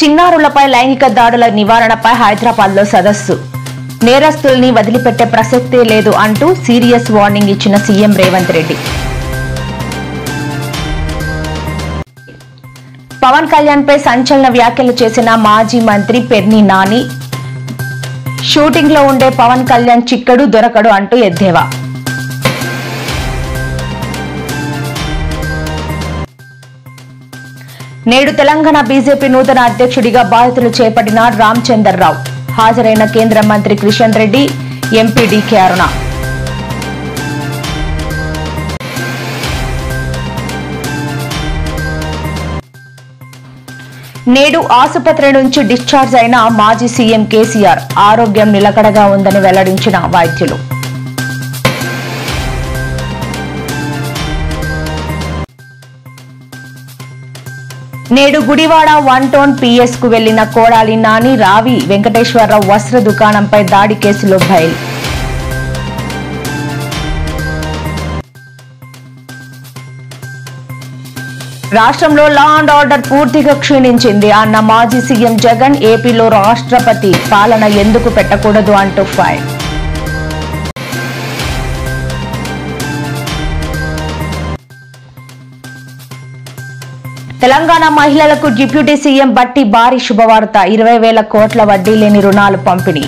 చిన్నారులపై లైంగిక దాడుల నివారణపై హైదరాబాద్లో సదస్సు. నేరస్తుల్ని వదిలిపెట్టే ప్రసక్తే లేదు అంటూ సీరియస్ వార్నింగ్ ఇచ్చిన సీఎం రేవంత్ రెడ్డి. పవన్ కళ్యాణ్ పై సంచలన వ్యాఖ్యలు చేసిన మాజీ మంత్రి పెర్ని నాని. షూటింగ్ లో ఉండే పవన్ కళ్యాణ్ చిక్కడు దొరకడు అంటూ ఎద్దేవా. నేడు తెలంగాణ బీజేపీ నూతన అధ్యక్షుడిగా బాధ్యతలు చేపట్టిన రామచందర్ రావు. హాజరైన కేంద్ర మంత్రి కిషన్ రెడ్డి, ఎంపీ డీకే అరుణ. నేడు ఆసుపత్రి నుంచి డిశ్చార్జ్ అయిన మాజీ సీఎం కేసీఆర్. ఆరోగ్యం నిలకడగా ఉందని వెల్లడించిన వైద్యులు. నేడు గుడివాడ 1 టౌన్ పిఎస్ కు వెళ్లిన కోడాలి నాని, రావి వెంకటేశ్వరరావు వస్త్ర దుకాణంపై దాడి కేసులో బయలు. రాష్ట్రంలో లా అండ్ ఆర్డర్ పూర్తిగా క్షీణించింది అన్న మాజీ సీఎం జగన్. ఏపీలో రాష్ట్రపతి పాలన ఎందుకు పెట్టకూడదు అంటూ ఫైర్. తెలంగాణ మహిళలకు డిప్యూటీ సీఎం బట్టి భారీ శుభవార్త. 20,000 కోట్ల వడ్డీ లేని రుణాలు పంపిణీ.